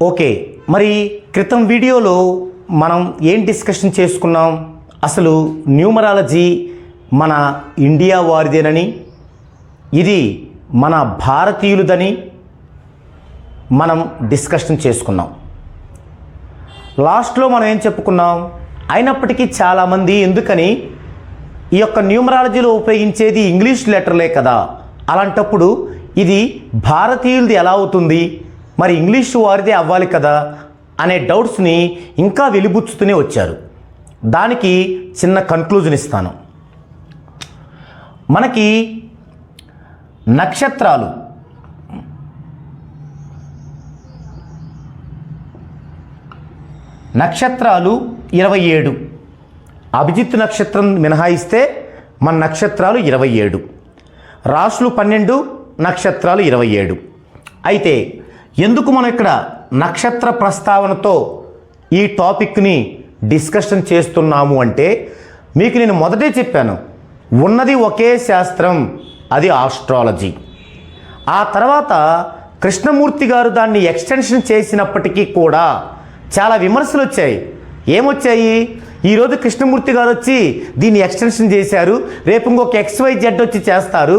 Okay, మరి క్రితం వీడియోలో మనం ఏం డిస్కషన్ చేసుకున్నాం? అసలు న్యూమరాలజీ మన ఇండియా వారిదేనని, ఇది మన భారతీయులదని మనం డిస్కషన్ చేసుకున్నాం. లాస్ట్లో మనం ఏం చెప్పుకున్నాం? అయినప్పటికీ చాలామంది ఎందుకని ఈ యొక్క న్యూమరాలజీలో ఉపయోగించేది ఇంగ్లీష్ లెటర్లే కదా, అలాంటప్పుడు ఇది భారతీయులది ఎలా అవుతుంది, మరి ఇంగ్లీష్ వారిదే అవ్వాలి కదా అనే డౌట్స్ని ఇంకా వెలిబుచ్చుతూనే వచ్చారు. దానికి చిన్న కన్క్లూజన్ ఇస్తాను. మనకి నక్షత్రాలు నక్షత్రాలు 27. అభిజిత్ నక్షత్రం మినహాయిస్తే మన నక్షత్రాలు 27, రాశులు 12, నక్షత్రాలు 27. అయితే ఎందుకు మనం ఇక్కడ నక్షత్ర ప్రస్తావనతో ఈ టాపిక్ని డిస్కషన్ చేస్తున్నాము అంటే, మీకు నేను మొదటే చెప్పాను, ఉన్నది ఒకే శాస్త్రం, అది ఆస్ట్రాలజీ. ఆ తర్వాత కృష్ణమూర్తి గారు దాన్ని ఎక్స్టెన్షన్ చేసినప్పటికీ కూడా చాలా విమర్శలు వచ్చాయి. ఏమొచ్చాయి? ఈరోజు కృష్ణమూర్తి గారు వచ్చి దీన్ని ఎక్స్టెన్షన్ చేశారు, రేపు ఇంకొక XYZ వచ్చి చేస్తారు.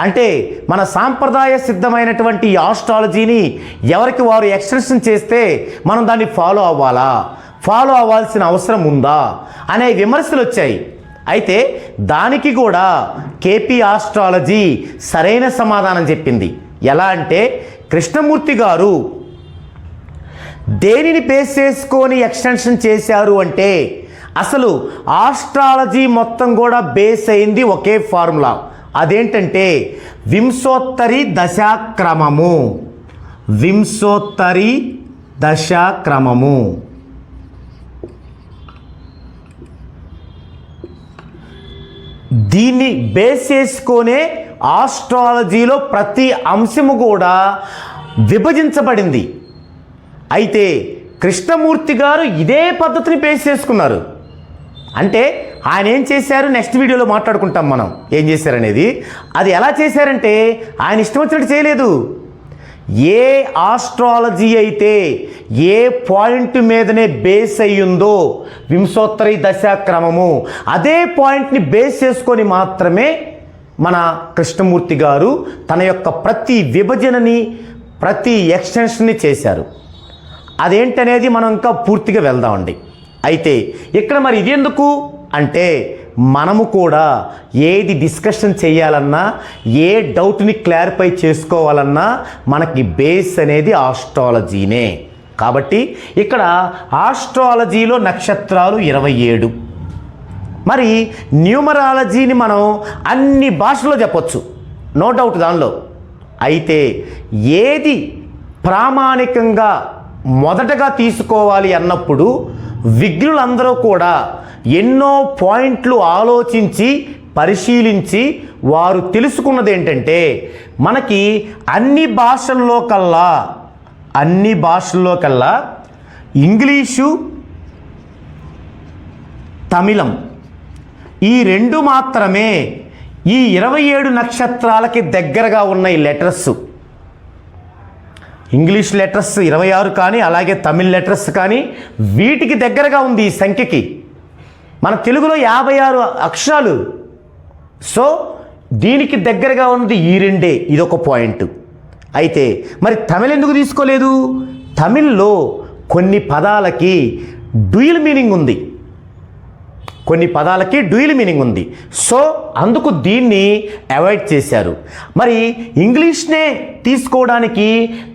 అంటే మన సాంప్రదాయ సిద్ధమైనటువంటి ఆస్ట్రాలజీని ఎవరికి వారు ఎక్స్టెన్షన్ చేస్తే మనం దాన్ని ఫాలో అవ్వాలా, ఫాలో అవ్వాల్సిన అవసరం ఉందా అనే విమర్శలు వచ్చాయి. అయితే దానికి కూడా కేపీ ఆస్ట్రాలజీ సరైన సమాధానం చెప్పింది. ఎలా అంటే, కృష్ణమూర్తి గారు దేనిని బేస్ చేసుకొని ఎక్స్టెన్షన్ చేశారు అంటే, అసలు ఆస్ట్రాలజీ మొత్తం కూడా బేస్ అయింది ఒకే ఫార్ములా. అదేంటంటే వింశోత్తరి దశాక్రమము. వింశోత్తరి దశాక్రమము. దీన్ని బేస్ చేసుకొనే ఆస్ట్రాలజీలో ప్రతి అంశము కూడా విభజించబడింది. అయితే కృష్ణమూర్తి గారు ఇదే పద్ధతిని బేస్ చేసుకున్నారు. అంటే ఆయన ఏం చేశారు, నెక్స్ట్ వీడియోలో మాట్లాడుకుంటాం మనం ఏం చేశారనేది. అది ఎలా చేశారంటే, ఆయన ఇష్టం వచ్చినట్టు చేయలేదు. ఏ ఆస్ట్రాలజీ అయితే ఏ పాయింట్ మీదనే బేస్ అయ్యిందో వింశోత్తరి దశాక్రమము, అదే పాయింట్ని బేస్ చేసుకొని మాత్రమే మన కృష్ణమూర్తి గారు తన యొక్క ప్రతి విభజనని, ప్రతి ఎక్స్టెన్షన్ని చేశారు. అదేంటనేది మనం ఇంకా పూర్తిగా వెళ్దామండి. అయితే ఇక్కడ మరి ఇది ఎందుకు అంటే, మనము కూడా ఏది డిస్కషన్ చేయాలన్నా, ఏ డౌట్ని క్లారిఫై చేసుకోవాలన్నా మనకి బేస్ అనేది ఆస్ట్రాలజీనే. కాబట్టి ఇక్కడ ఆస్ట్రాలజీలో నక్షత్రాలు 27. మరి న్యూమరాలజీని మనం అన్ని భాషల్లో చెప్పొచ్చు, నో డౌట్ దానిలో. అయితే ఏది ప్రామాణికంగా మొదటగా తీసుకోవాలి అన్నప్పుడు విజ్ఞులందరూ కూడా ఎన్నో పాయింట్లు ఆలోచించి పరిశీలించి వారు తెలుసుకున్నది ఏంటంటే, మనకి అన్ని భాషల్లో కల్లా ఇంగ్లీషు, తమిళం ఈ రెండు మాత్రమే ఈ 27 నక్షత్రాలకి దగ్గరగా ఉన్న ఈ లెటర్స్. ఇంగ్లీష్ లెటర్స్ 26 కానీ, అలాగే తమిళ్ లెటర్స్ కానీ వీటికి దగ్గరగా ఉంది ఈ సంఖ్యకి. మన తెలుగులో 56 అక్షరాలు. సో దీనికి దగ్గరగా ఉన్నది ఈ రెండే. ఇదొక పాయింట్. అయితే మరి తమిళ్ ఎందుకు తీసుకోలేదు? తమిళ్లో కొన్ని పదాలకి డ్యూయల్ మీనింగ్ ఉంది, సో అందుకు దీన్ని అవాయిడ్ చేశారు. మరి ఇంగ్లీష్నే తీసుకోవడానికి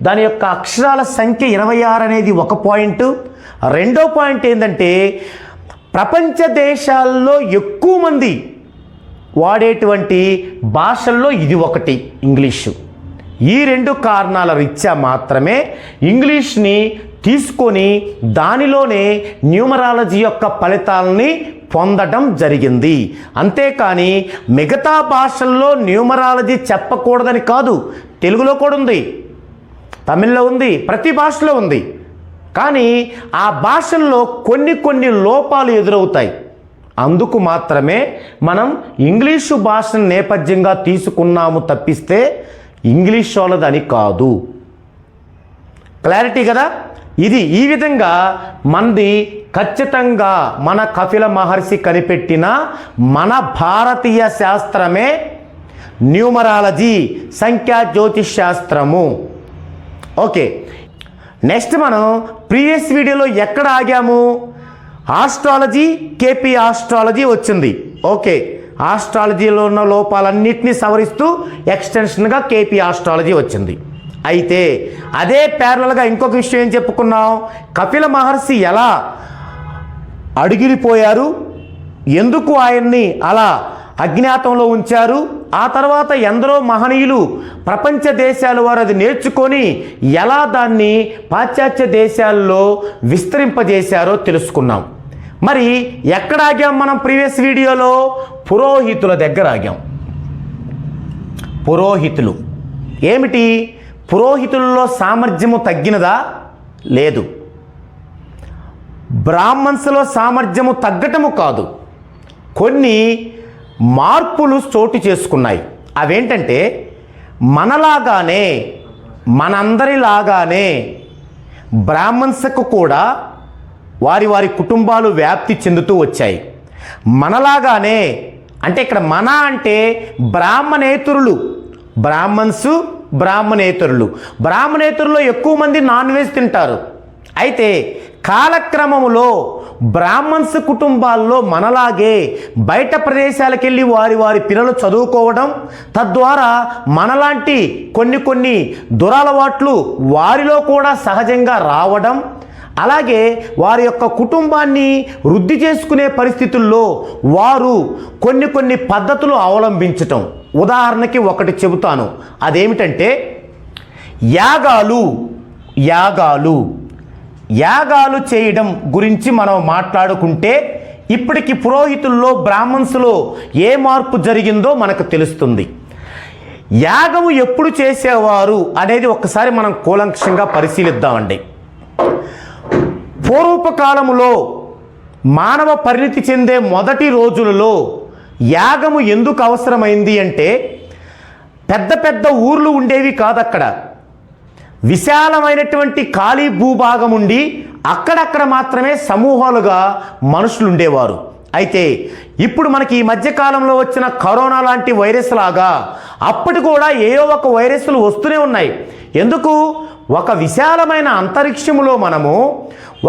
దాని యొక్క అక్షరాల సంఖ్య 26 అనేది ఒక పాయింట్. రెండో పాయింట్ ఏంటంటే, ప్రపంచ దేశాల్లో ఎక్కువ మంది వాడేటువంటి భాషల్లో ఇది ఒకటి, ఇంగ్లీషు. ఈ రెండు కారణాల రీత్యా మాత్రమే ఇంగ్లీష్ని తీసుకొని దానిలోనే న్యూమరాలజీ యొక్క ఫలితాలని పొందడం జరిగింది. అంతేకాని మిగతా భాషల్లో న్యూమరాలజీ చెప్పకూడదని కాదు. తెలుగులో కూడా ఉంది, తమిళ్లో ఉంది, ప్రతి భాషలో ఉంది. కానీ ఆ భాషల్లో కొన్ని లోపాలు ఎదురవుతాయి. అందుకు మాత్రమే మనం ఇంగ్లీషు భాషను నేపథ్యంగా తీసుకున్నాము తప్పిస్తే ఇంగ్లీష్ వాళ్ళదని కాదు. క్లారిటీ కదా. ఇది ఈ విధంగా మనది ఖచ్చితంగా మన కపిల మహర్షి కనిపెట్టిన మన భారతీయ శాస్త్రమే న్యూమరాలజీ, సంఖ్యా జ్యోతిష్ శాస్త్రము. ఓకే, నెక్స్ట్ మనం ప్రీవియస్ వీడియోలో ఎక్కడ ఆగాము? ఆస్ట్రాలజీ, కేపీ ఆస్ట్రాలజీ వచ్చింది. ఓకే, ఆస్ట్రాలజీలో ఉన్న లోపాలన్నింటినీ సవరిస్తూ ఎక్స్టెన్షన్గా కేపీ ఆస్ట్రాలజీ వచ్చింది. అయితే అదే ప్యారలల్గా ఇంకొక విషయం ఏం చెప్పుకున్నాం? కపిల మహర్షి ఎలా అడుగిరిపోయారు, ఎందుకు ఆయన్ని అలా అజ్ఞాతంలో ఉంచారు, ఆ తర్వాత ఎందరో మహనీయులు ప్రపంచ దేశాల వారు అది నేర్చుకొని ఎలా దాన్ని పాశ్చాత్య దేశాల్లో విస్తరింపజేశారో తెలుసుకున్నాం. మరి ఎక్కడ ఆగాం మనం ప్రీవియస్ వీడియోలో? పురోహితుల దగ్గర ఆగాం. పురోహితులు ఏమిటి? పురోహితులలో సామర్థ్యము తగ్గినదా? లేదు. బ్రాహ్మణ్స్లో సామర్థ్యము తగ్గటము కాదు, కొన్ని మార్పులు చోటు చేసుకున్నాయి. అవేంటంటే మనలాగానే, మనందరిలాగానే బ్రాహ్మణ్స్కు కూడా వారి వారి కుటుంబాలు వ్యాప్తి చెందుతూ వచ్చాయి. మనలాగానే అంటే ఇక్కడ మన అంటే బ్రాహ్మణేతరులు, బ్రాహ్మణ్స్, బ్రాహ్మణేతరుల్లో ఎక్కువ మంది నాన్ వెజ్ తింటారు. అయితే కాలక్రమంలో బ్రాహ్మణ్స్ కుటుంబాల్లో మనలాగే బయట ప్రదేశాలకు వెళ్ళి వారి వారి పిల్లలు చదువుకోవడం, తద్వారా మనలాంటి కొన్ని దురలవాట్లు వారిలో కూడా సహజంగా రావడం, అలాగే వారి యొక్క కుటుంబాన్ని వృద్ధి చేసుకునే పరిస్థితుల్లో వారు కొన్ని పద్ధతులు అవలంబించటం. ఉదాహరణకి ఒకటి చెబుతాను, అదేమిటంటే యాగాలు చేయడం గురించి మనం మాట్లాడుకుంటే ఇప్పటికి పురోహితుల్లో, బ్రాహ్మణ్స్లో ఏ మార్పు జరిగిందో మనకు తెలుస్తుంది. యాగము ఎప్పుడు చేసేవారు అనేది ఒక్కసారి మనం కూలంకషంగా పరిశీలిద్దామండి. పూర్వకాలములో మానవ పరిణితి చెందే మొదటి రోజులలో యాగము ఎందుకు అవసరమైంది అంటే పెద్ద పెద్ద ఊర్లు ఉండేవి కాదు. అక్కడ విశాలమైనటువంటి ఖాళీ భూభాగం ఉండి అక్కడక్కడ మాత్రమే సమూహాలుగా మనుషులు ఉండేవారు. అయితే ఇప్పుడు మనకి ఈ మధ్యకాలంలో వచ్చిన కరోనా లాంటి వైరస్ లాగా అప్పటి కూడా ఏవో ఒక వైరస్లు వస్తూనే ఉన్నాయి. ఎందుకు? ఒక విశాలమైన అంతరిక్షంలో మనము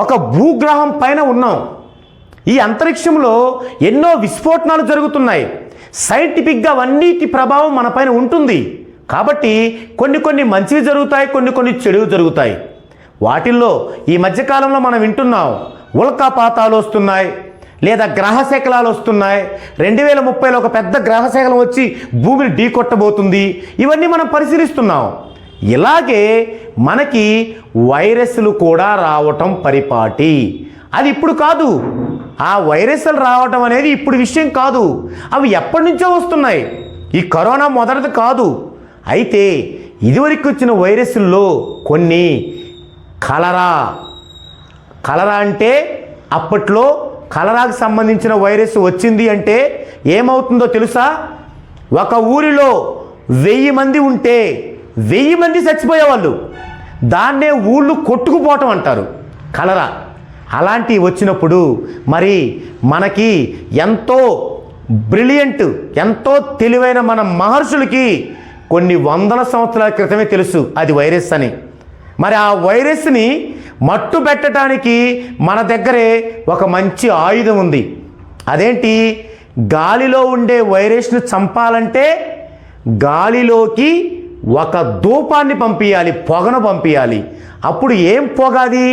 ఒక భూగ్రహం పైన ఉన్నాం. ఈ అంతరిక్షంలో ఎన్నో విస్ఫోటనాలు జరుగుతున్నాయి. సైంటిఫిక్గా అవన్నిటి ప్రభావం మన పైన ఉంటుంది. కాబట్టి కొన్ని మంచివి జరుగుతాయి, కొన్ని చెడువి జరుగుతాయి. వాటిల్లో ఈ మధ్యకాలంలో మనం వింటున్నాం ఉల్కాపాతాలు వస్తున్నాయి, లేదా గ్రహశకలాలు వస్తున్నాయి. 2030లో ఒక పెద్ద గ్రహశకలం వచ్చి భూమిని ఢీకొట్టబోతుంది. ఇవన్నీ మనం పరిశీలిస్తున్నాం. ఇలాగే మనకి వైరస్లు కూడా రావటం పరిపాటి. అది ఇప్పుడు కాదు. ఆ వైరస్లు రావటం అనేది ఇప్పుడు విషయం కాదు. అవి ఎప్పటి నుంచో వస్తున్నాయి. ఈ కరోనా మొదటిది కాదు. అయితే ఇదివరకు వచ్చిన వైరస్ల్లో కొన్ని కలరా అంటే అప్పట్లో కలరాకు సంబంధించిన వైరస్ వచ్చింది అంటే ఏమవుతుందో తెలుసా? ఒక ఊరిలో 1000 మంది ఉంటే 1000 మంది చచ్చిపోయేవాళ్ళు. దాన్నే ఊళ్ళు కొట్టుకుపోవటం అంటారు, కలరా. అలాంటివి వచ్చినప్పుడు మరి మనకి ఎంతో బ్రిలియంట్, ఎంతో తెలివైన మన మహర్షులకి కొన్ని వందల సంవత్సరాల క్రితమే తెలుసు అది వైరస్ అని. మరి ఆ వైరస్ని మట్టు పెట్టడానికి మన దగ్గరే ఒక మంచి ఆయుధం ఉంది. అదేంటి? గాలిలో ఉండే వైరస్ను చంపాలంటే గాలిలోకి ఒక ధూపాన్ని పంపించాలి, పొగను పంపించాలి. అప్పుడు ఏం పొగ అది?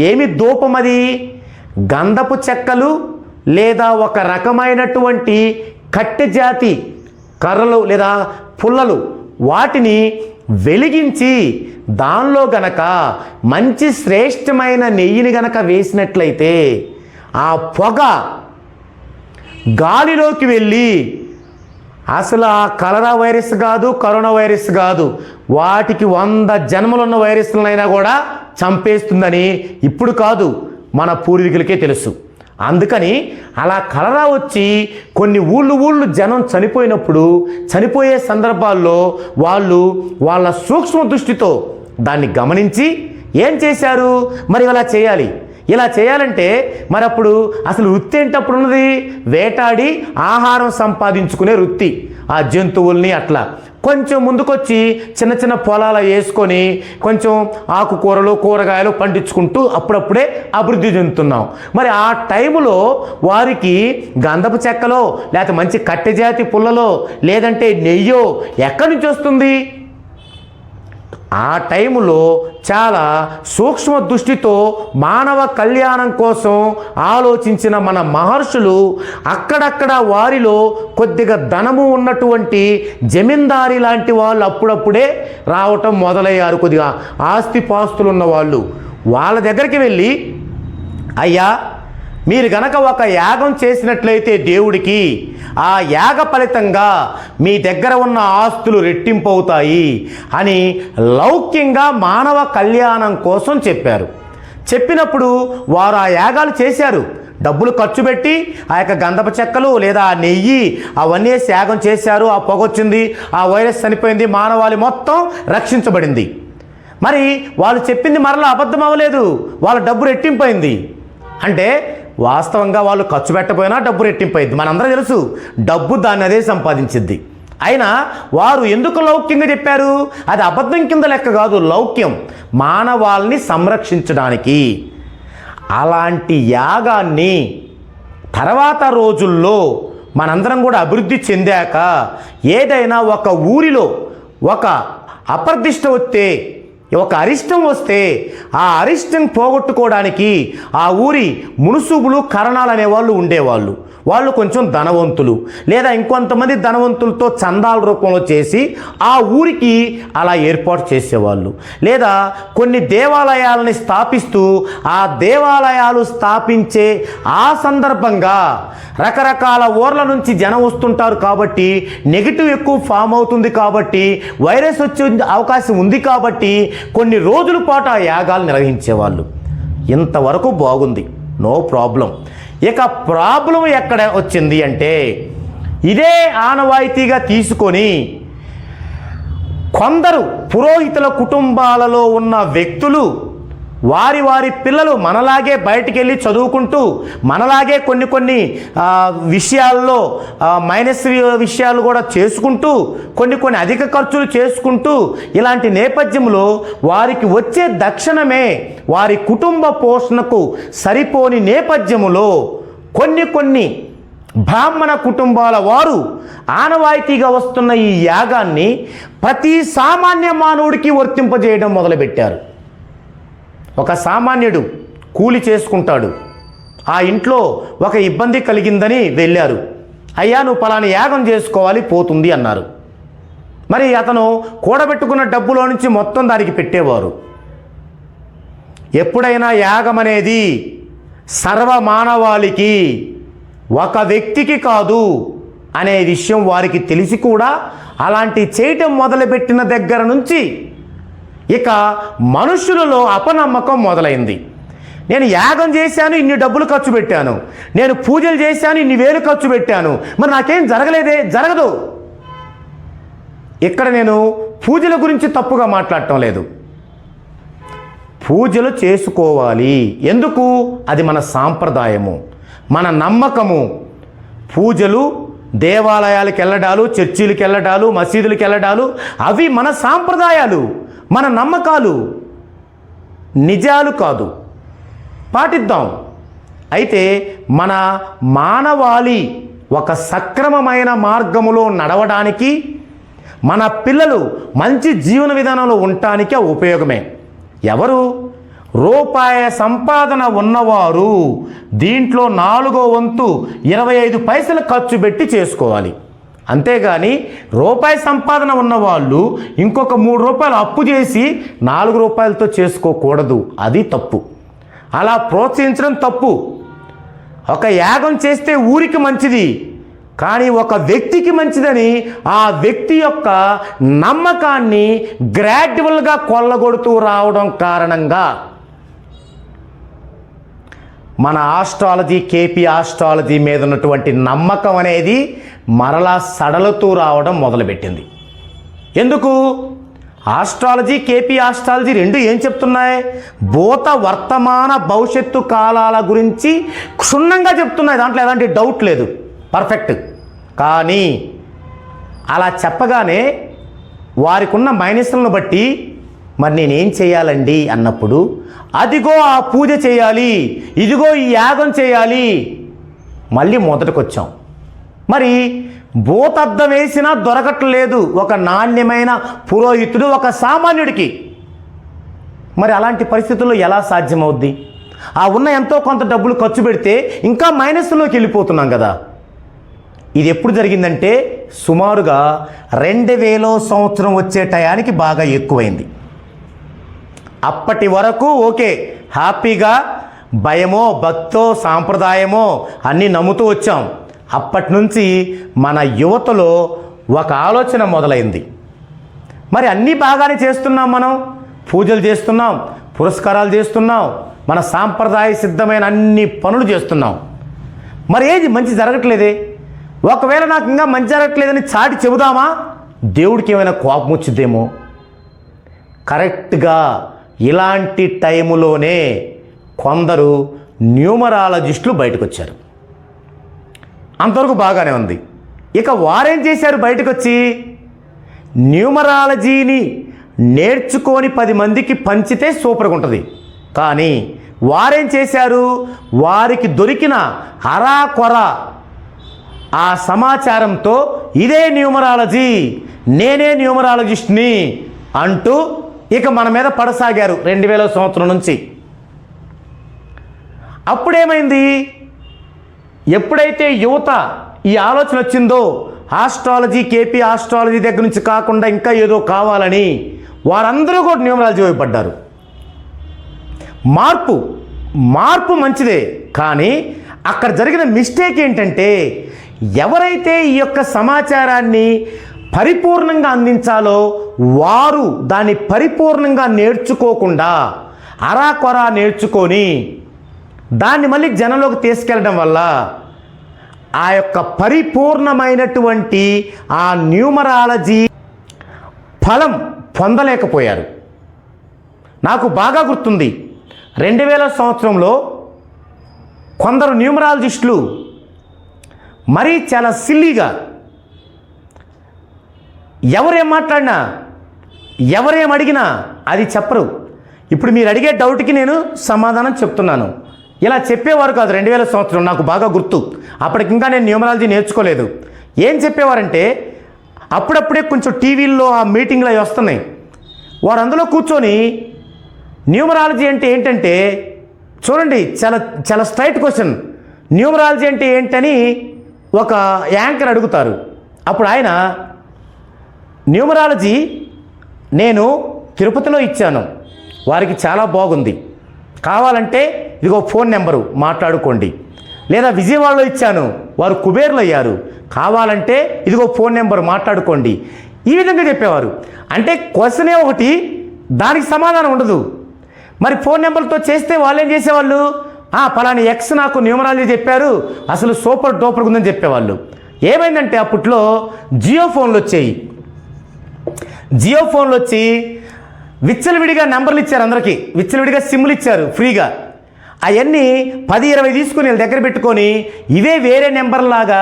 ఏమి ధూపం అది? గంధపు చెక్కలు లేదా ఒక రకమైనటువంటి కట్టె జాతి కర్రలు లేదా పుల్లలు, వాటిని వెలిగించి దానిలో గనక మంచి శ్రేష్టమైన నెయ్యిని గనక వేసినట్లయితే ఆ పొగ గాలిలోకి వెళ్ళి అసలు ఆ కలరా వైరస్ కాదు, కరోనా వైరస్ కాదు, వాటికి 100 జన్మలున్న వైరస్లనైనా కూడా చంపేస్తుందని ఇప్పుడు కాదు, మన పూర్వీకులకే తెలుసు. అందుకని అలా కలరా వచ్చి కొన్ని ఊళ్ళు జనం చనిపోయినప్పుడు, చనిపోయే సందర్భాల్లో వాళ్ళు వాళ్ళ సూక్ష్మ దృష్టితో దాన్ని గమనించి ఏం చేశారు? మరి ఇలా చేయాలి. ఇలా చేయాలంటే మరి అప్పుడు అసలు వృత్తి ఏంటప్పుడు ఉన్నది? వేటాడి ఆహారం సంపాదించుకునే వృత్తి. ఆ జంతువుల్ని అట్లా కొంచెం ముందుకొచ్చి చిన్న చిన్న పొలాలు వేసుకొని కొంచెం ఆకుకూరలు కూరగాయలు పండించుకుంటూ అప్పుడప్పుడే అభివృద్ధి చెందుతున్నాం. మరి ఆ టైంలో వారికి గంధపు చెక్కలో లేకపోతే మంచి కట్టెజాతి పుల్లలో లేదంటే నెయ్యో ఎక్కడి నుంచి వస్తుంది? ఆ టైములో చాలా సూక్ష్మ దృష్టితో మానవ కళ్యాణం కోసం ఆలోచించిన మన మహర్షులు అక్కడక్కడ వారిలో కొద్దిగా ధనము ఉన్నటువంటి జమీందారి లాంటి వాళ్ళు అప్పుడప్పుడే రావటం మొదలయ్యారు. కొద్దిగా ఆస్తిపాస్తులు ఉన్న వాళ్ళు వాళ్ళ దగ్గరికి వెళ్ళి, అయ్యా మీరు గనక ఒక యాగం చేసినట్లయితే దేవుడికి, ఆ యాగ ఫలితంగా మీ దగ్గర ఉన్న ఆస్తులు రెట్టింపు అవుతాయి అని లౌక్యంగా మానవ కళ్యాణం కోసం చెప్పారు. చెప్పినప్పుడు వారు ఆ యాగాలు చేశారు. డబ్బులు ఖర్చు పెట్టి ఆ యొక్క గంధపు చెక్కలు లేదా ఆ నెయ్యి అవన్నీ యాగం చేశారు. ఆ పొగొచ్చింది, ఆ వైరస్ చనిపోయింది, మానవాళి మొత్తం రక్షించబడింది. మరి వాళ్ళు చెప్పింది మరలా అబద్ధం అవ్వలేదు, వాళ్ళ డబ్బు రెట్టింపైంది. అంటే వాస్తవంగా వాళ్ళు ఖర్చు పెట్టపోయినా డబ్బు రెట్టింపైంది. మనందరూ తెలుసు డబ్బు దాన్ని అదే సంపాదించింది. అయినా వారు ఎందుకు లౌక్యంగా చెప్పారు? అది అబద్ధం కింద లెక్క కాదు, లౌక్యం, మానవాల్ని సంరక్షించడానికి. అలాంటి యాగాన్ని తర్వాత రోజుల్లో మనందరం కూడా అభివృద్ధి చెందాక ఏదైనా ఒక ఊరిలో ఒక అప్రదిష్ట వస్తే, ఒక అరిష్టం వస్తే ఆ అరిష్టం పోగొట్టుకోవడానికి ఆ ఊరి మునుసుబులు కరణాలు అనేవాళ్ళు ఉండేవాళ్ళు. వాళ్ళు కొంచెం ధనవంతులు లేదా ఇంకొంతమంది ధనవంతులతో చందాల రూపంలో చేసి ఆ ఊరికి అలా ఏర్పాటు చేసేవాళ్ళు. లేదా కొన్ని దేవాలయాలని స్థాపిస్తూ ఆ దేవాలయాలు స్థాపించే ఆ సందర్భంగా రకరకాల ఊర్ల నుంచి జనం వస్తుంటారు కాబట్టి నెగిటివ్ ఎక్కువ ఫామ్ అవుతుంది కాబట్టి వైరస్ వచ్చే అవకాశం ఉంది కాబట్టి కొన్ని రోజుల పాటు ఆ యాగాలు నిర్వహించేవాళ్ళు. ఇంతవరకు బాగుంది, నో ప్రాబ్లం. ఇక ప్రాబ్లం ఎక్కడ వచ్చింది అంటే, ఇదే ఆనవాయితీగా తీసుకొని కొందరు పురోహితుల కుటుంబాలలో ఉన్న వ్యక్తులు వారి వారి పిల్లలు మనలాగే బయటికి వెళ్ళి చదువుకుంటూ మనలాగే కొన్ని విషయాల్లో మైనస్ విషయాలు కూడా చేసుకుంటూ కొన్ని అధిక ఖర్చులు చేసుకుంటూ ఇలాంటి నేపథ్యంలో వారికి వచ్చే దక్షిణమే వారి కుటుంబ పోషణకు సరిపోని నేపథ్యములో కొన్ని బ్రాహ్మణ కుటుంబాల వారు ఆనవాయితీగా వస్తున్న ఈ యాగాన్ని ప్రతి సామాన్య మానవుడికి వర్తింపజేయడం మొదలుపెట్టారు. ఒక సామాన్యుడు కూలి చేసుకుంటాడు, ఆ ఇంట్లో ఒక ఇబ్బంది కలిగిందని వెళ్ళారు. అయ్యా నువ్వు పలానా యాగం చేసుకోవాలి, పోతుంది అన్నారు. మరి అతను కూడబెట్టుకున్న డబ్బులో నుంచి మొత్తం దానికి పెట్టేవారు. ఎప్పుడైనా యాగం అనేది సర్వమానవాళికి, ఒక వ్యక్తికి కాదు అనే విషయం వారికి తెలిసి కూడా అలాంటి చేయటం మొదలుపెట్టిన దగ్గర నుంచి ఇక మనుషులలో అపనమ్మకం మొదలైంది. నేను యాగం చేశాను, ఇన్ని డబ్బులు ఖర్చు పెట్టాను, నేను పూజలు చేశాను, ఇన్ని వేలు ఖర్చు పెట్టాను, మరి నాకేం జరగలేదే? జరగదు. ఇక్కడ నేను పూజల గురించి తప్పుగా మాట్లాడటం లేదు. పూజలు చేసుకోవాలి. ఎందుకు? అది మన సాంప్రదాయము, మన నమ్మకము. పూజలు, దేవాలయాలకు వెళ్ళడాలు, చర్చిలకు వెళ్ళడాలు, మసీదులకు వెళ్ళడాలు అవి మన సాంప్రదాయాలు, మన నమ్మకాలు, నిజాలు కాదు. పాటిద్దాం. అయితే మన మానవాళి ఒక సక్రమమైన మార్గములో నడవడానికి, మన పిల్లలు మంచి జీవన విధానంలో ఉండటానికి ఉపయోగమే. ఎవరు? రూపాయి సంపాదన ఉన్నవారు దీంట్లో 4వ వంతు 25 పైసలు ఖర్చు పెట్టి చేసుకోవాలి. అంతేగాని రూపాయి సంపాదన ఉన్నవాళ్ళు ఇంకొక 3 రూపాయలు అప్పు చేసి 4 రూపాయలతో చేసుకోకూడదు. అది తప్పు. అలా ప్రోత్సహించడం తప్పు. ఒక యాగం చేస్తే ఊరికి మంచిది, కానీ ఒక వ్యక్తికి మంచిదని ఆ వ్యక్తి యొక్క నమ్మకాన్ని గ్రాడ్యువల్గా కొల్లగొడుతూ రావడం కారణంగా మన ఆస్ట్రాలజీ, కేపీ ఆస్ట్రాలజీ మీద ఉన్నటువంటి నమ్మకం అనేది మరలా సడలుతూ రావడం మొదలుపెట్టింది. ఎందుకు? ఆస్ట్రాలజీ, కేపీ ఆస్ట్రాలజీ రెండు ఏం చెప్తున్నాయి? భూత, వర్తమాన, భవిష్యత్తు కాలాల గురించి క్షుణ్ణంగా చెప్తున్నాయి. దాంట్లో ఎలాంటి డౌట్ లేదు, పర్ఫెక్ట్. కానీ అలా చెప్పగానే వారికి ఉన్న మైనస్లను బట్టి మరి నేనేం చేయాలండి అన్నప్పుడు, అదిగో ఆ పూజ చేయాలి, ఇదిగో ఈ యాగం చేయాలి, మళ్ళీ మొదటికొచ్చాం. మరి భూతద్దం వేసినా దొరకట్లేదు ఒక నాణ్యమైన పురోహితుడు ఒక సామాన్యుడికి. మరి అలాంటి పరిస్థితుల్లో ఎలా సాధ్యమవుద్ది? ఆ ఉన్న ఎంతో కొంత డబ్బులు ఖర్చు పెడితే ఇంకా మైనస్లోకి వెళ్ళిపోతున్నాం కదా. ఇది ఎప్పుడు జరిగిందంటే సుమారుగా 2000 సంవత్సరం వచ్చే టయానికి బాగా ఎక్కువైంది. అప్పటి వరకు ఓకే, హ్యాపీగా భయమో భక్తో సాంప్రదాయమో అన్నీ నమ్ముతూ వచ్చాం. అప్పటి నుంచి మన యువతలో ఒక ఆలోచన మొదలైంది. మరి అన్నీ బాగానే చేస్తున్నాం, మనం పూజలు చేస్తున్నాం, పురస్కారాలు చేస్తున్నాం, మన సాంప్రదాయ సిద్ధమైన అన్ని పనులు చేస్తున్నాం. మరి ఏది మంచి జరగట్లేదే? ఒకవేళ నాకు ఇంకా మంచి జరగట్లేదని చాటి చెబుదామా? దేవుడికి ఏమైనా కోపం వచ్చిద్దేమో. కరెక్ట్గా ఇలాంటి టైములోనే కొందరు న్యూమరాలజిస్టులు బయటకు వచ్చారు. అంతవరకు బాగానే ఉంది. ఇక వారేం చేశారు? బయటకు వచ్చి న్యూమరాలజీని నేర్చుకొని 10 మందికి పంచితే సూపర్గా ఉంటుంది. కానీ వారేం చేశారు? వారికి దొరికిన అరాకొర ఆ సమాచారంతో ఇదే న్యూమరాలజీ, నేనే న్యూమరాలజిస్ట్ని అంటూ ఇక మన మీద పడసాగారు 2000 సంవత్సరం నుంచి. అప్పుడేమైంది? ఎప్పుడైతే యువత ఈ ఆలోచన వచ్చిందో ఆస్ట్రాలజీ, కేపీ ఆస్ట్రాలజీ దగ్గర నుంచి కాకుండా ఇంకా ఏదో కావాలని వారందరూ కూడా న్యూమరాలజీ వైపు పడ్డారు. మార్పు మంచిదే, కానీ అక్కడ జరిగిన మిస్టేక్ ఏంటంటే ఎవరైతే ఈ యొక్క సమాచారాన్ని పరిపూర్ణంగా అందించాలో వారు దాన్ని పరిపూర్ణంగా నేర్చుకోకుండా అరాకొరా నేర్చుకొని దాన్ని మళ్ళీ జనంలోకి తీసుకెళ్ళడం వల్ల ఆ యొక్క పరిపూర్ణమైనటువంటి ఆ న్యూమరాలజీ ఫలం పొందలేకపోయారు. నాకు బాగా గుర్తుంది, 2000 సంవత్సరంలో కొందరు న్యూమరాలజిస్టులు మరీ చాలా సిల్లీగా ఎవరేం మాట్లాడినా ఎవరేం అడిగినా అది చెప్పరు. ఇప్పుడు మీరు అడిగే డౌట్కి నేను సమాధానం చెప్తున్నాను. ఇలా చెప్పేవారు కాదు 2000 సంవత్సరం. నాకు బాగా గుర్తు, అప్పటికి ఇంకా నేను న్యూమరాలజీ నేర్చుకోలేదు. ఏం చెప్పేవారంటే అప్పుడప్పుడే కొంచెం టీవీల్లో ఆ మీటింగ్లు అవి వస్తున్నాయి. వారు అందులో కూర్చొని న్యూమరాలజీ అంటే ఏంటంటే, చూడండి చాలా చాలా స్ట్రైట్ క్వశ్చన్, న్యూమరాలజీ అంటే ఏంటని ఒక యాంకర్ అడుగుతారు. అప్పుడు ఆయన న్యూమరాలజీ నేను తిరుపతిలో ఇచ్చాను, వారికి చాలా బాగుంది, కావాలంటే ఇదిగో ఫోన్ నెంబరు మాట్లాడుకోండి. లేదా విజయవాడలో ఇచ్చాను, వారు కుబేర్లు అయ్యారు, కావాలంటే ఇదిగో ఫోన్ నెంబర్ మాట్లాడుకోండి. ఈ విధంగా చెప్పేవారు. అంటే క్వశ్చనే ఒకటి, దానికి సమాధానం ఉండదు. మరి ఫోన్ నెంబర్తో చేస్తే వాళ్ళు ఏం చేసేవాళ్ళు? పలాని ఎక్స్ నాకు న్యూమరాలజీ చెప్పారు, అసలు సూపర్ డూపర్గా ఉందని చెప్పేవాళ్ళు. ఏమైందంటే అప్పట్లో జియో ఫోన్లు వచ్చాయి. జియో ఫోన్లు వచ్చి విచ్చలవిడిగా నెంబర్లు ఇచ్చారు, అందరికీ విచ్చలవిడిగా సిమ్లు ఇచ్చారు ఫ్రీగా. అవన్నీ 10-20 తీసుకుని వీళ్ళ దగ్గర పెట్టుకొని ఇవే వేరే నెంబర్లాగా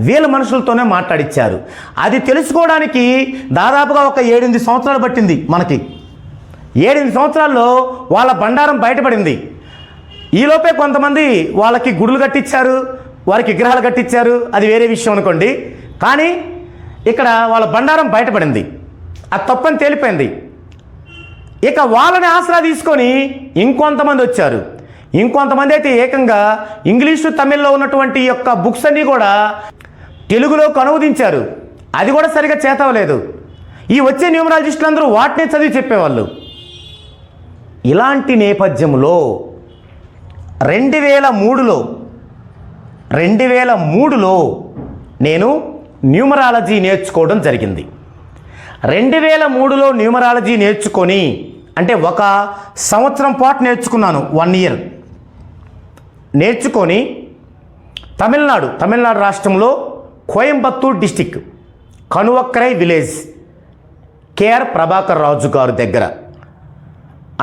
వీళ్ళ మనుషులతోనే మాట్లాడిచ్చారు. అది తెలుసుకోవడానికి దాదాపుగా ఒక 7-8 సంవత్సరాలు పట్టింది మనకి. 7-8 సంవత్సరాల్లో వాళ్ళ బండారం బయటపడింది. ఈలోపే కొంతమంది వాళ్ళకి గుడులు కట్టించారు, వారికి విగ్రహాలు కట్టించారు, అది వేరే విషయం అనుకోండి. కానీ ఇక్కడ వాళ్ళ బండారం బయటపడింది, అది తప్పని తేలిపోయింది. ఇక వాళ్ళని ఆసరా తీసుకొని ఇంకొంతమంది వచ్చారు. ఇంకొంతమంది అయితే ఏకంగా ఇంగ్లీషు తమిళ్లో ఉన్నటువంటి యొక్క బుక్స్ అన్నీ కూడా తెలుగులోకి అనువదించారు. అది కూడా సరిగా చేతవలేదు. ఈ వచ్చే న్యూమరాలజిస్టులు అందరూ వాటినే చదివి చెప్పేవాళ్ళు. ఇలాంటి నేపథ్యంలో 2003లో నేను న్యూమరాలజీ నేర్చుకోవడం జరిగింది. 2003లో న్యూమరాలజీ నేర్చుకొని, అంటే 1 సంవత్సరం పాటు నేర్చుకున్నాను, 1 ఇయర్ నేర్చుకొని తమిళనాడు రాష్ట్రంలో Coimbatore district Kanuvakkarai village K R Prabhakar Raju గారి దగ్గర.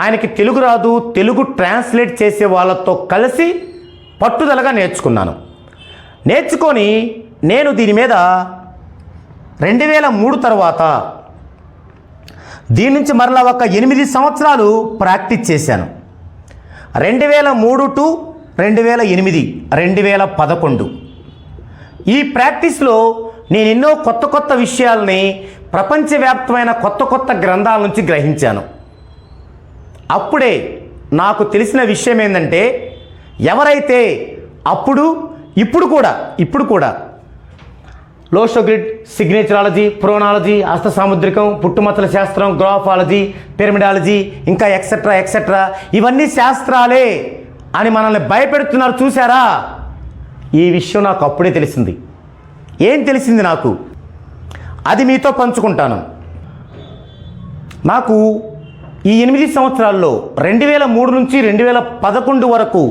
ఆయనకి తెలుగు రాదు, తెలుగు ట్రాన్స్లేట్ చేసే వాళ్ళతో కలిసి పట్టుదలగా నేర్చుకొని నేను దీని మీద 2003 తర్వాత దీని నుంచి మరలా ఒక 8 సంవత్సరాలు ప్రాక్టీస్ చేశాను. 2003 టు 2008, 2011 ఈ ప్రాక్టీస్లో నేను ఎన్నో కొత్త విషయాల్ని ప్రపంచవ్యాప్తమైన కొత్త గ్రంథాల నుంచి గ్రహించాను. అప్పుడే నాకు తెలిసిన విషయం ఏంటంటే, ఎవరైతే ఇప్పుడు కూడా లోషోగ్రిడ్, సిగ్నేచరాలజీ, ప్రోనాలజీ, హస్త సాముద్రికం, పుట్టుమచ్చల శాస్త్రం, గ్రాఫాలజీ, పిరమిడాలజీ, ఇంకా ఎక్సెట్రా ఇవన్నీ శాస్త్రాలే అని మనల్ని భయపెడుతున్నారు చూసారా? ఈ విషయం నాకు అప్పుడే తెలిసింది. ఏం తెలిసింది నాకు? అది మీతో పంచుకుంటాను. నాకు ఈ 8 సంవత్సరాల్లో 2003 నుంచి 2011 వరకు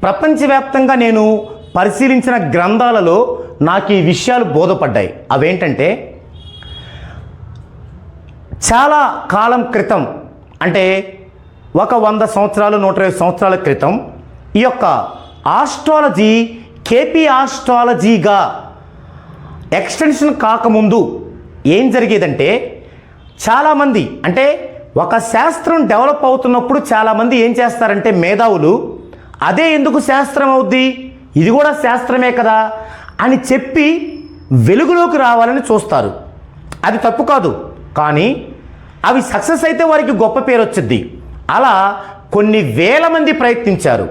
ప్రపంచవ్యాప్తంగా నేను పరిశీలించిన గ్రంథాలలో నాకు ఈ విషయాలు బోధపడ్డాయి. అవేంటంటే, చాలా కాలం క్రితం, అంటే ఒక 100 సంవత్సరాలు 120 సంవత్సరాల క్రితం ఈ యొక్క ఆస్ట్రాలజీ కేపీ ఆస్ట్రాలజీగా ఎక్స్టెన్షన్ కాకముందు ఏం జరిగేదంటే, చాలామంది, అంటే ఒక శాస్త్రం డెవలప్ అవుతున్నప్పుడు చాలామంది ఏం చేస్తారంటే, మేధావులు అదే ఎందుకు శాస్త్రం అవుద్ది, ఇది కూడా శాస్త్రమే కదా అని చెప్పి వెలుగులోకి రావాలని చూస్తారు. అది తప్పు కాదు, కానీ అవి సక్సెస్ అయితే వారికి గొప్ప పేరు వచ్చింది. అలా కొన్ని వేల మంది ప్రయత్నించారు.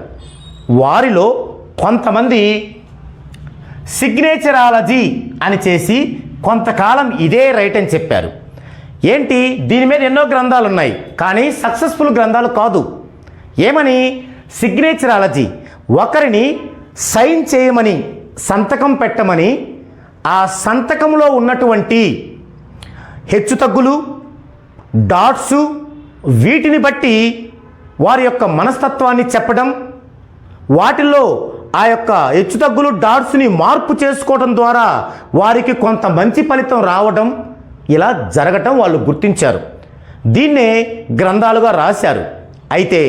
వారిలో కొంతమంది సిగ్నేచరాలజీ అని చేసి కొంతకాలం ఇదే రైట్ అని చెప్పారు. ఏంటి, దీని మీద ఎన్నో గ్రంథాలు ఉన్నాయి, కానీ సక్సెస్ఫుల్ గ్రంథాలు కాదు. ఏమని? సిగ్నేచరాలజీ, ఒకరిని సైన్ చేయమని, సంతకం పెట్టమని, ఆ సంతకంలో ఉన్నటువంటి హెచ్చుతగ్గులు, డాట్స్, వీటిని బట్టి వారి యొక్క మనస్తత్వాన్ని చెప్పడం, వాటిల్లో ఆ యొక్క హెచ్చుతగ్గులు, డాట్స్ని మార్పు చేసుకోవడం ద్వారా వారికి కొంత మంచి ఫలితం రావడం, ఇలా జరగటం వాళ్ళు గుర్తించారు. దీన్నే గ్రంథాలుగా రాశారు. అయితే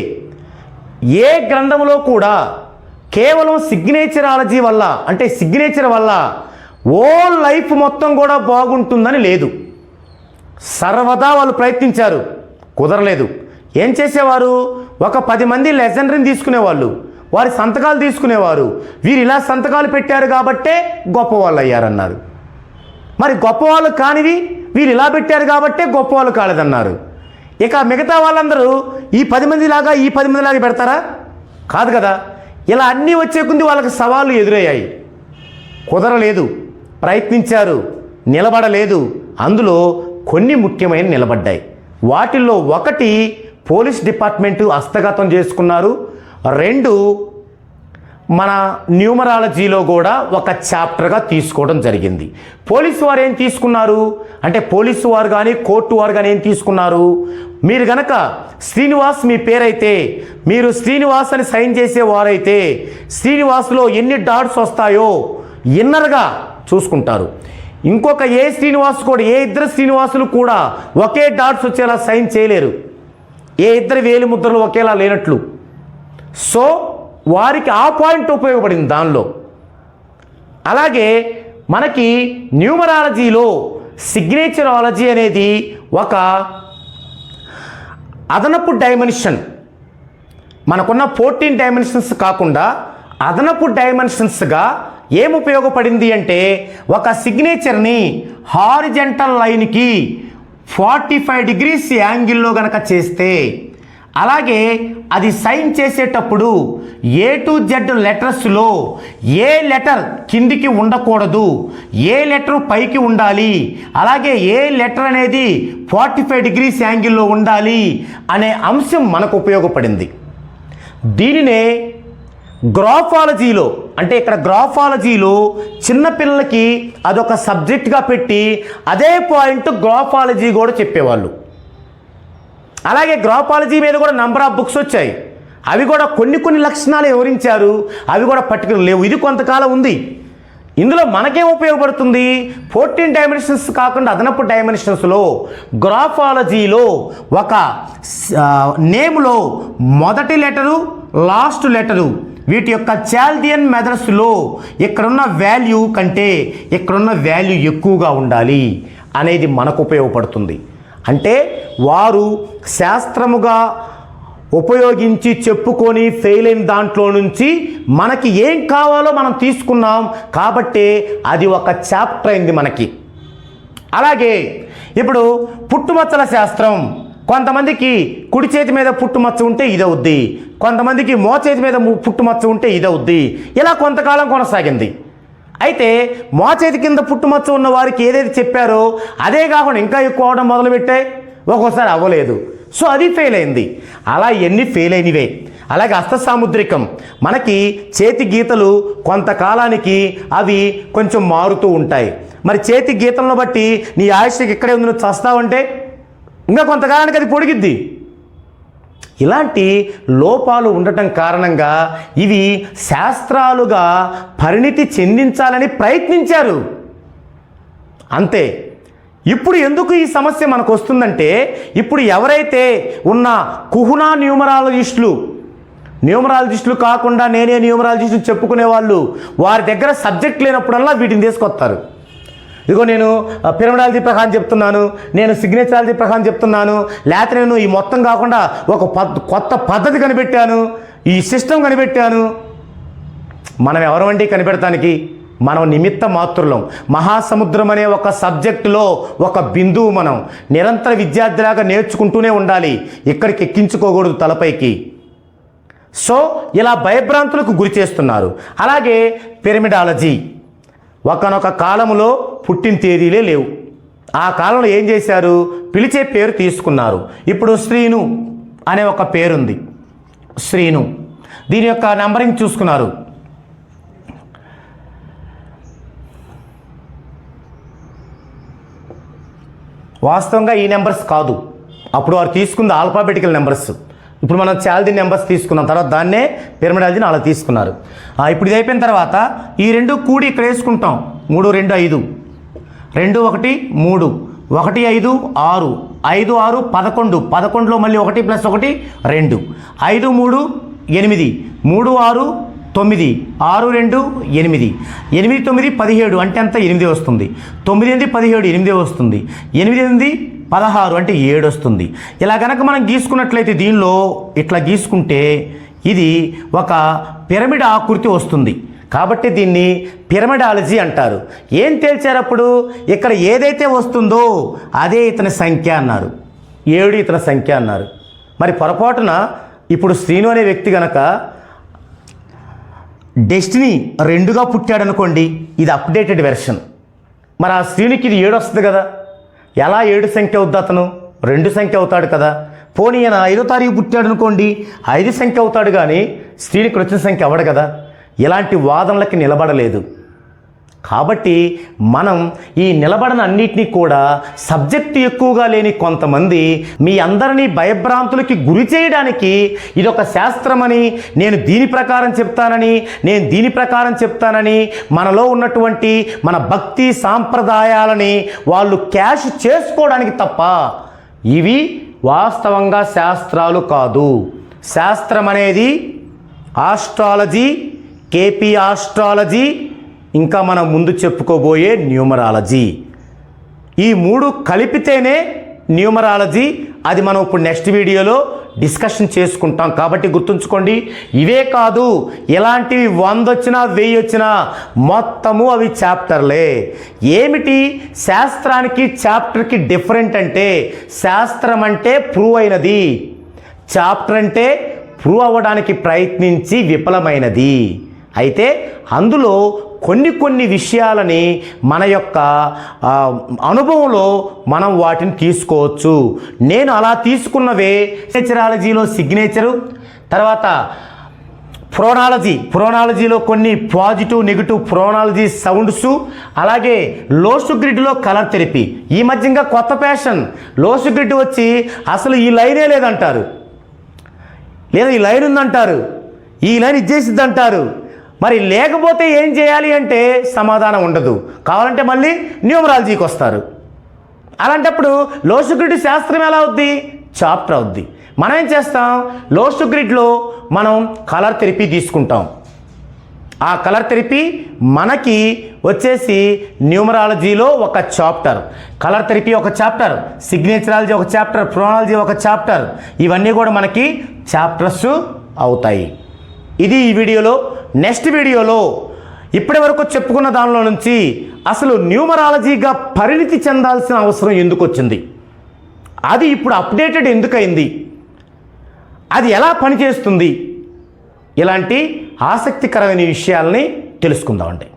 ఏ గ్రంథంలో కూడా కేవలం సిగ్నేచరాలజీ వల్ల, అంటే సిగ్నేచర్ వల్ల ఓల్ లైఫ్ మొత్తం కూడా బాగుంటుందని లేదు. సర్వదా వాళ్ళు ప్రయత్నించారు, కుదరలేదు. ఏం చేసేవారు? ఒక 10 మంది లెజెండరీని తీసుకునేవాళ్ళు, వారి సంతకాలు తీసుకునేవారు. వీరు ఇలా సంతకాలు పెట్టారు కాబట్టే గొప్పవాళ్ళు అయ్యారన్నారు. మరి గొప్పవాళ్ళు కానివి వీరు ఇలా పెట్టారు కాబట్టే గొప్పవాళ్ళు కాలేదన్నారు. ఇక మిగతా వాళ్ళందరూ ఈ 10 మంది లాగా, ఈ 10 మంది లాగా పెడతారా? కాదు కదా. ఇలా అన్నీ వచ్చే కొద్ది వాళ్ళకి సవాళ్ళు ఎదురయ్యాయి, కుదరలేదు, ప్రయత్నించారు, నిలబడలేదు. అందులో కొన్ని ముఖ్యమైన నిలబడ్డాయి. వాటిల్లో ఒకటి పోలీస్ డిపార్ట్మెంటు హస్తగతం చేసుకున్నారు. 2 మన న్యూమరాలజీలో కూడా ఒక చాప్టర్గా తీసుకోవడం జరిగింది. పోలీసు వారు ఏం తీసుకున్నారు అంటే, పోలీసు వారు కానీ కోర్టు వారు కానీ ఏం తీసుకున్నారు, మీరు గనక శ్రీనివాస్ మీ పేరైతే, మీరు శ్రీనివాస్ అని సైన్ చేసేవారైతే శ్రీనివాస్లో ఎన్ని డాట్స్ వస్తాయో ఇన్నర్గా చూసుకుంటారు. ఇంకొక ఏ శ్రీనివాస్ కూడా, ఏ ఇద్దరు శ్రీనివాసులు కూడా ఒకే డాట్స్ వచ్చేలా సైన్ చేయలేరు, ఏ ఇద్దరు వేలి ముద్రలు ఒకేలా లేనట్లు. సో వారికి ఆ పాయింట్ ఉపయోగపడింది దానిలో. అలాగే మనకి న్యూమరాలజీలో సిగ్నేచరాలజీ అనేది ఒక అదనపు డైమెన్షన్. మనకున్న 14 డైమెన్షన్స్ కాకుండా అదనపు డైమెన్షన్స్గా ఏం ఉపయోగపడింది అంటే, ఒక సిగ్నేచర్ని హారిజంటల్ లైన్కి 45 degrees యాంగిల్లో గనక చేస్తే, అలాగే అది సైన్ చేసేటప్పుడు A to Z లెటర్స్లో ఏ లెటర్ కిందికి ఉండకూడదు, ఏ లెటర్ పైకి ఉండాలి, అలాగే ఏ లెటర్ అనేది 45 degrees యాంగిల్లో ఉండాలి అనే అంశం మనకు ఉపయోగపడింది. దీనినే గ్రాఫాలజీలో, అంటే ఇక్కడ గ్రాఫాలజీలో చిన్నపిల్లలకి అదొక సబ్జెక్ట్గా పెట్టి అదే పాయింట్ గ్రాఫాలజీ కూడా చెప్పేవాళ్ళు. అలాగే గ్రాఫాలజీ మీద కూడా నంబర్ ఆఫ్ బుక్స్ వచ్చాయి. అవి కూడా కొన్ని లక్షణాలు వివరించారు, అవి కూడా పర్టికులర్ లేవు. ఇది కొంతకాలం ఉంది. ఇందులో మనకేం ఉపయోగపడుతుంది? 14 డైమెన్షన్స్ కాకుండా అదనపు డైమెన్షన్స్లో గ్రాఫాలజీలో ఒక నేమ్లో మొదటి లెటరు లాస్ట్ లెటరు వీటి యొక్క చాల్డియన్ మెథడ్స్లో ఇక్కడున్న వాల్యూ కంటే ఇక్కడున్న వాల్యూ ఎక్కువగా ఉండాలి అనేది మనకు ఉపయోగపడుతుంది. అంటే వారు శాస్త్రముగా ఉపయోగించి చెప్పుకొని ఫెయిల్ అయిన దాంట్లో నుంచి మనకి ఏం కావాలో మనం తీసుకున్నాం కాబట్టి అది ఒక చాప్టర్ అయింది మనకి. అలాగే ఇప్పుడు పుట్టుమచ్చల శాస్త్రం, కొంతమందికి కుడి చేతి మీద పుట్టుమచ్చ ఉంటే ఇదవుద్ది, కొంతమందికి మోచేతి మీద పుట్టుమచ్చ ఉంటే ఇదవుద్ది. ఇలా కొంతకాలం కొనసాగింది. అయితే మోచేతి కింద పుట్టుమచ్చ ఉన్న వారికి ఏదైతే చెప్పారో అదే కాకుండా ఇంకా ఎక్కువ అవడం మొదలుపెట్టాయి, ఒక్కోసారి అవ్వలేదు. సో అది ఫెయిల్ అయింది. అలా ఎన్ని ఫెయిల్ అయినవే. అలాగే హస్త సాముద్రికం, మనకి చేతి గీతలు కొంతకాలానికి అవి కొంచెం మారుతూ ఉంటాయి. మరి చేతి గీతలను బట్టి నీ ఆయుష్కి ఇక్కడే ఉంది, నువ్వు చస్తావంటే ఇంకా కొంతకాలానికి అది పొడిగిద్ది. ఇలాంటి లోపాలు ఉండటం కారణంగా ఇవి శాస్త్రాలుగా పరిణితి చెందించాలని ప్రయత్నించారు అంతే. ఇప్పుడు ఎందుకు ఈ సమస్య మనకు వస్తుందంటే, ఇప్పుడు ఎవరైతే ఉన్న కుహునా న్యూమరాలజిస్టులు కాకుండా నేనే న్యూమరాలజిస్టు చెప్పుకునే వాళ్ళు, వారి దగ్గర సబ్జెక్ట్ లేనప్పుడల్లా వీటిని తీసుకొస్తారు. ఇదిగో నేను పిరమిడాలజీ ప్రకారం చెప్తున్నాను, నేను సిగ్నేచరాలజీ ప్రకారం చెప్తున్నాను, లేకపోతే నేను ఈ మొత్తం కాకుండా ఒక కొత్త పద్ధతి కనిపెట్టాను, ఈ సిస్టమ్ కనిపెట్టాను. మనం ఎవరమండి కనిపెడటానికి? మనం నిమిత్త మాత్రులం. మహాసముద్రం అనే ఒక సబ్జెక్టులో ఒక బిందువు. మనం నిరంతర విద్యార్థిలాగా నేర్చుకుంటూనే ఉండాలి, ఇక్కడికి ఎక్కించుకోకూడదు తలపైకి. సో ఇలా భయభ్రాంతులకు గురి చేస్తున్నారు. అలాగే పిరమిడాలజీ, ఒకనొక కాలంలో పుట్టిన తేదీలే లేవు. ఆ కాలంలో ఏం చేశారు? పిలిచే పేరు తీసుకున్నారు. ఇప్పుడు శ్రీను అనే ఒక పేరుంది, శ్రీను. దీని యొక్క నంబరింగ్ చూసుకున్నారు. వాస్తవంగా ఈ నెంబర్స్ కాదు, అప్పుడు వారు తీసుకుంది ఆల్ఫాబెటికల్ నెంబర్స్. ఇప్పుడు మనం చాల్డియన్ నెంబర్స్ తీసుకున్నాం, తర్వాత దాన్నే పిరమిడాలజీని అలా తీసుకున్నారు. ఇప్పుడు ఇది అయిపోయిన తర్వాత ఈ రెండు కూడి ఇక్కడ వేసుకుంటాం. 3 2 5, 2 1 3, 1 5 6, 5 6 11, 11లో మళ్ళీ 1 + 1 2, 5 3 8, 3 6 9, 6 2 8, 8 9 17 అంటే అంత 8 వస్తుంది. 9 8 17 8 వస్తుంది. 8 8 16 అంటే 7 వస్తుంది. ఇలా కనుక మనం గీసుకున్నట్లయితే దీనిలో ఇట్లా గీసుకుంటే ఇది ఒక పిరమిడ్ ఆకృతి వస్తుంది. కాబట్టి దీన్ని పిరమిడాలజీ అంటారు. ఏం తేల్చారప్పుడు? ఇక్కడ ఏదైతే వస్తుందో అదే ఇతని సంఖ్య అన్నారు, 7 ఇతని సంఖ్య అన్నారు. మరి పొరపాటున ఇప్పుడు శ్రీను అనే వ్యక్తి గనక డెస్టినీ 2గా పుట్టాడనుకోండి, ఇది అప్డేటెడ్ వెర్షన్. మరి ఆ శ్రీనికి ఇది 7 వస్తుంది కదా, ఎలా 7 సంఖ్య అవుద్ది? అతను 2 సంఖ్య అవుతాడు కదా. పోనీ ఈయన 5వ తారీఖు పుట్టాడు అనుకోండి, 5 సంఖ్య అవుతాడు, కానీ శ్రీనికి వచ్చిన సంఖ్య అవ్వడు కదా. ఇలాంటి వాదనలకి నిలబడలేదు. కాబట్టి మనం ఈ నిలబడన అన్నిటినీ కూడా సబ్జెక్టు ఎక్కువగా లేని కొంతమంది మీ అందరినీ భయభ్రాంతులకి గురి చేయడానికి ఇదొక శాస్త్రమని, నేను దీని ప్రకారం చెప్తానని, నేను దీని ప్రకారం చెప్తానని మనలో ఉన్నటువంటి మన భక్తి సాంప్రదాయాలని వాళ్ళు క్యాష్ చేసుకోవడానికి తప్ప ఇవి వాస్తవంగా శాస్త్రాలు కాదు. శాస్త్రం అనేది ఆస్ట్రాలజీ, కేపీ ఆస్ట్రాలజీ, ఇంకా మనం ముందు చెప్పుకోబోయే న్యూమరాలజీ, ఈ 3 కలిపితేనే న్యూమరాలజీ. అది మనం ఇప్పుడు నెక్స్ట్ వీడియోలో డిస్కషన్ చేసుకుంటాం. కాబట్టి గుర్తుంచుకోండి, ఇవే కాదు, ఇలాంటివి 100 వచ్చినా 1000 వచ్చినా మొత్తము అవి చాప్టర్లే. ఏమిటి శాస్త్రానికి చాప్టర్కి డిఫరెంట్ అంటే, శాస్త్రం అంటే ప్రూవ్ అయినది, చాప్టర్ అంటే ప్రూవ్ అవ్వడానికి ప్రయత్నించి విఫలమైనది. అయితే అందులో కొన్ని విషయాలని మన యొక్క అనుభవంలో మనం వాటిని తీసుకోవచ్చు. నేను అలా తీసుకున్నవే సిగ్నేచరాలజీలో సిగ్నేచరు, తర్వాత ప్రోనాలజీలో కొన్ని పాజిటివ్ నెగిటివ్ ప్రోనాలజీ సౌండ్స్, అలాగే లోసు గ్రిడ్లో కలర్ థెరపీ. ఈ మధ్య ఇంకా కొత్త ఫ్యాషన్, లోసు గ్రిడ్ వచ్చి అసలు ఈ లైనే లేదంటారు, లేదా ఈ లైన్ ఉందంటారు, ఈ లైన్ ఇచ్చేసిద్ది అంటారు. మరి లేకపోతే ఏం చేయాలి అంటే సమాధానం ఉండదు. కావాలంటే మళ్ళీ న్యూమరాలజీకి వస్తారు. అలాంటప్పుడు లోషు గ్రిడ్ శాస్త్రం ఎలా అవుద్ది? చాప్టర్ అవుద్ది. మనం ఏం చేస్తాం? లోషు గ్రిడ్లో మనం కలర్ థెరపీ తీసుకుంటాం. ఆ కలర్ థెరపీ మనకి వచ్చేసి న్యూమరాలజీలో ఒక చాప్టర్, కలర్ థెరపీ ఒక చాప్టర్, సిగ్నేచరాలజీ ఒక చాప్టర్, ప్రోనాలజీ ఒక చాప్టర్. ఇవన్నీ కూడా మనకి చాప్టర్స్ అవుతాయి. ఇది ఈ వీడియోలో. నెక్స్ట్ వీడియోలో ఇప్పటి వరకు చెప్పుకున్న దానిలో నుంచి అసలు న్యూమరాలజీగా పరిణితి చెందాల్సిన అవసరం ఎందుకు వచ్చింది, అది ఇప్పుడు అప్డేటెడ్ ఎందుకయింది, అది ఎలా పనిచేస్తుంది, ఇలాంటి ఆసక్తికరమైన విషయాల్ని తెలుసుకుందామండి.